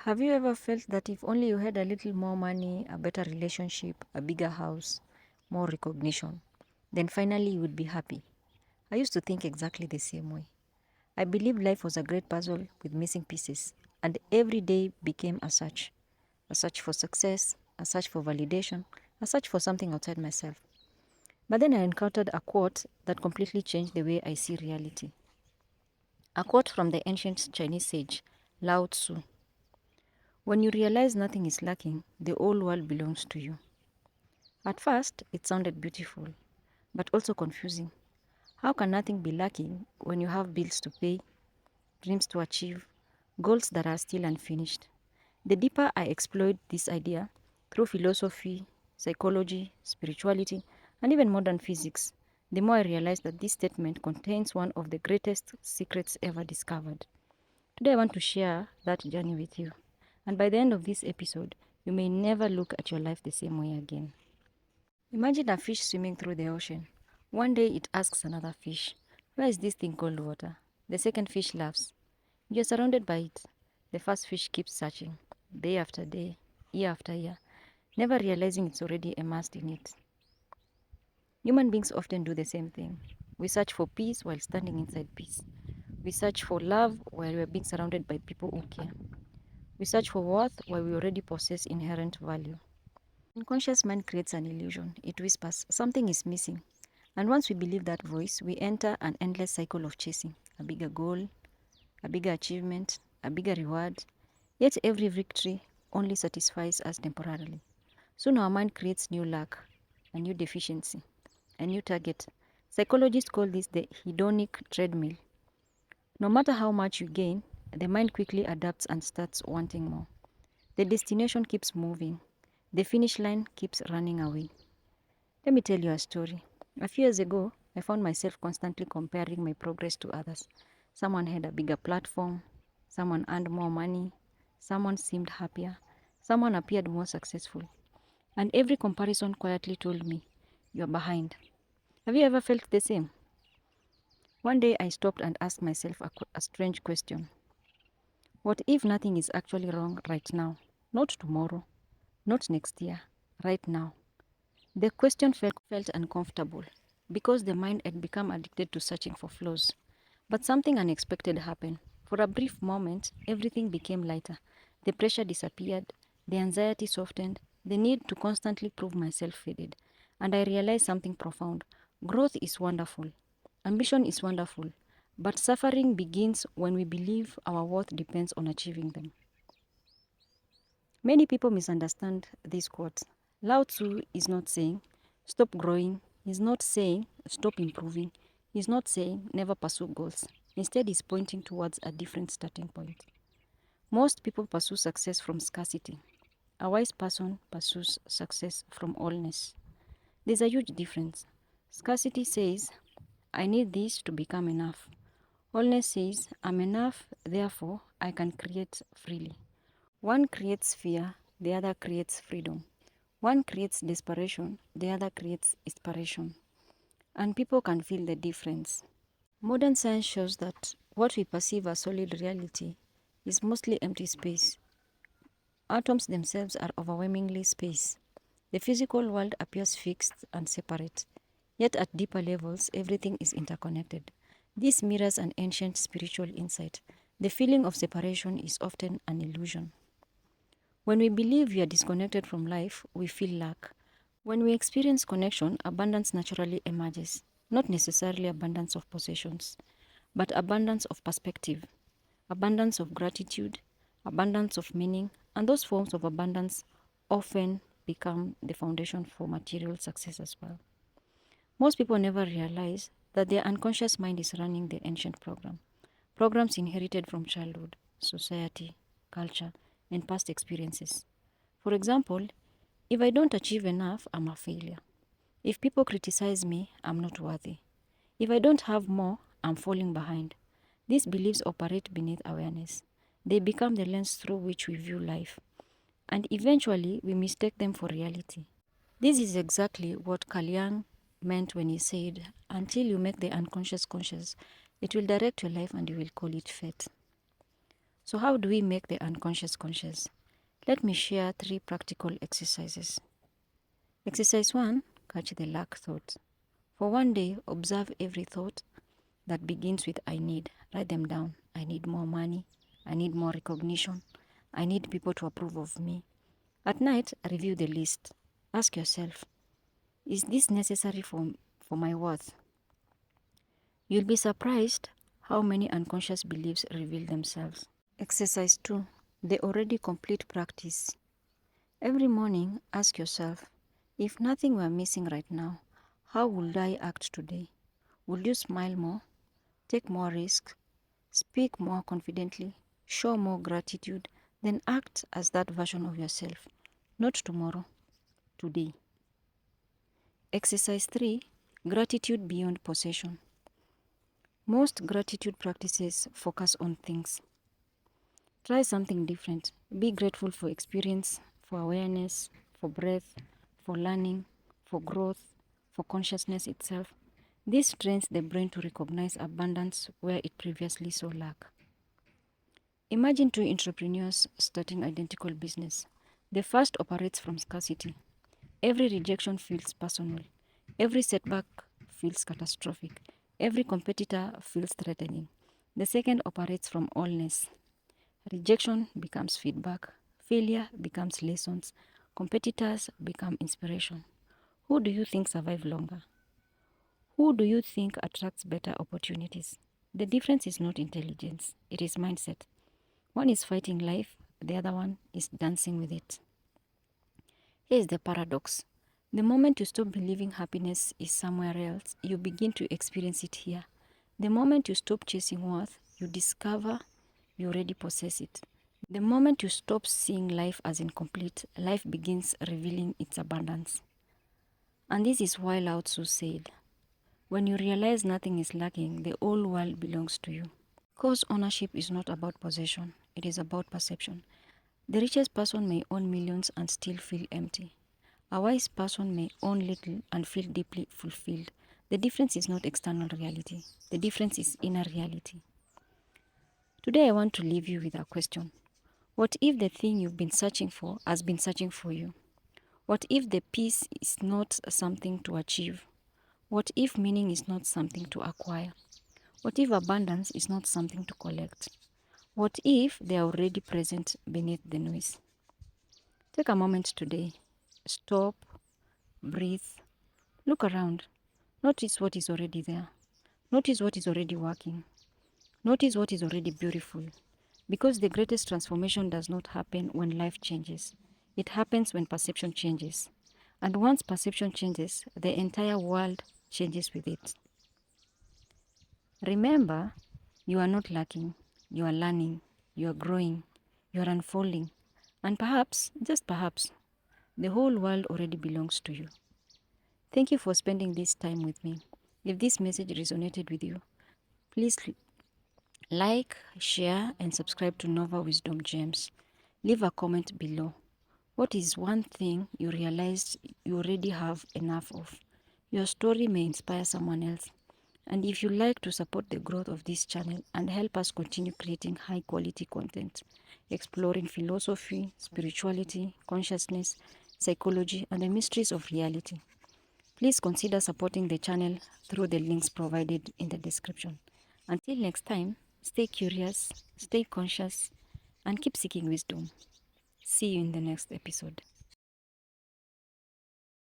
Have you ever felt that if only you had a little more money, a better relationship, a bigger house, more recognition, then finally you would be happy? I used to think exactly the same way. I believed life was a great puzzle with missing pieces, and every day became a search for success, a search for validation, a search for something outside myself. But then I encountered a quote that completely changed the way I see reality. A quote from the ancient Chinese sage, Lao Tzu. When you realize nothing is lacking, the whole world belongs to you. At first, it sounded beautiful, but also confusing. How can nothing be lacking when you have bills to pay, dreams to achieve, goals that are still unfinished? The deeper I explored this idea through philosophy, psychology, spirituality, and even modern physics, the more I realized that this statement contains one of the greatest secrets ever discovered. Today, I want to share that journey with you. And by the end of this episode, you may never look at your life the same way again. Imagine a fish swimming through the ocean. One day it asks another fish, "Where is this thing called water?" The second fish laughs. You're surrounded by it. The first fish keeps searching, day after day, year after year, never realizing it's already immersed in it. Human beings often do the same thing. We search for peace while standing inside peace. We search for love while we're being surrounded by people who care. We search for worth while we already possess inherent value. Unconscious mind creates an illusion. It whispers, something is missing. And once we believe that voice, we enter an endless cycle of chasing a bigger goal, a bigger achievement, a bigger reward. Yet every victory only satisfies us temporarily. Soon our mind creates new lack, a new deficiency, a new target. Psychologists call this the hedonic treadmill. No matter how much you gain, the mind quickly adapts and starts wanting more. The destination keeps moving. The finish line keeps running away. Let me tell you a story. A few years ago, I found myself constantly comparing my progress to others. Someone had a bigger platform, someone earned more money, someone seemed happier, someone appeared more successful. And every comparison quietly told me, "You're behind." Have you ever felt the same? One day I stopped and asked myself a strange question. What if nothing is actually wrong right now? Not tomorrow, not next year, right now. The question felt uncomfortable because the mind had become addicted to searching for flaws. But something unexpected happened. For a brief moment, everything became lighter. The pressure disappeared, the anxiety softened, the need to constantly prove myself faded. And I realized something profound. Growth is wonderful, ambition is wonderful, but suffering begins when we believe our worth depends on achieving them. Many people misunderstand this quote. Lao Tzu is not saying, stop growing. He's not saying, stop improving. He's not saying, never pursue goals. Instead, he's pointing towards a different starting point. Most people pursue success from scarcity. A wise person pursues success from allness. There's a huge difference. Scarcity says, I need this to become enough. Allness says, I'm enough, therefore I can create freely. One creates fear, the other creates freedom. One creates desperation, the other creates inspiration. And people can feel the difference. Modern science shows that what we perceive as solid reality is mostly empty space. Atoms themselves are overwhelmingly space. The physical world appears fixed and separate. Yet at deeper levels, everything is interconnected. This mirrors an ancient spiritual insight. The feeling of separation is often an illusion. When we believe we are disconnected from life, we feel lack. When we experience connection, abundance naturally emerges. Not necessarily abundance of possessions, but abundance of perspective, abundance of gratitude, abundance of meaning, and those forms of abundance often become the foundation for material success as well. Most people never realize that their unconscious mind is running the ancient programs inherited from childhood, society, culture, and past experiences. For example, if I don't achieve enough, I'm a failure. If people criticize me, I'm not worthy. If I don't have more, I'm falling behind. These beliefs operate beneath awareness. They become the lens through which we view life, and eventually we mistake them for reality. This is exactly what Kalyang meant when he said, until you make the unconscious conscious, it will direct your life and you will call it fate. So how do we make the unconscious conscious? Let me share 3 practical exercises. Exercise 1, catch the lack thought. For one day, observe every thought that begins with I need. Write them down. I need more money. I need more recognition. I need people to approve of me. At night, review the list. Ask yourself, is this necessary for my worth? You'll be surprised how many unconscious beliefs reveal themselves. Exercise 2, the already complete practice. Every morning, ask yourself, if nothing were missing right now, how would I act today? Would you smile more, take more risks, speak more confidently, show more gratitude, then act as that version of yourself, not tomorrow, today. Exercise 3, gratitude beyond possession. Most gratitude practices focus on things. Try something different. Be grateful for experience, for awareness, for breath, for learning, for growth, for consciousness itself. This trains the brain to recognize abundance where it previously saw lack. Imagine 2 entrepreneurs starting identical business. The first operates from scarcity. Every rejection feels personal. Every setback feels catastrophic. Every competitor feels threatening. The second operates from allness. Rejection becomes feedback. Failure becomes lessons. Competitors become inspiration. Who do you think survives longer? Who do you think attracts better opportunities? The difference is not intelligence, it is mindset. One is fighting life, the other one is dancing with it. Here is the paradox. The moment you stop believing happiness is somewhere else, you begin to experience it here. The moment you stop chasing worth, you discover you already possess it. The moment you stop seeing life as incomplete, life begins revealing its abundance. And this is why Lao Tzu said, when you realize nothing is lacking, the whole world belongs to you. Because ownership is not about possession, it is about perception. The richest person may own millions and still feel empty. A wise person may own little and feel deeply fulfilled. The difference is not external reality, the difference is inner reality. Today I want to leave you with a question. What if the thing you've been searching for has been searching for you? What if the peace is not something to achieve? What if meaning is not something to acquire? What if abundance is not something to collect? What if they are already present beneath the noise? Take a moment today. Stop, breathe, look around. Notice what is already there. Notice what is already working. Notice what is already beautiful. Because the greatest transformation does not happen when life changes. It happens when perception changes. And once perception changes, the entire world changes with it. Remember, you are not lacking. You are learning. You are growing. You are unfolding. And perhaps, just perhaps, the whole world already belongs to you. Thank you for spending this time with me. If this message resonated with you, please like, share, and subscribe to Nova Wisdom Gems. Leave a comment below. What is one thing you realized you already have enough of? Your story may inspire someone else. And if you like to support the growth of this channel and help us continue creating high quality content, exploring philosophy, spirituality, consciousness, psychology, and the mysteries of reality, please consider supporting the channel through the links provided in the description. Until next time, stay curious, stay conscious, and keep seeking wisdom. See you in the next episode.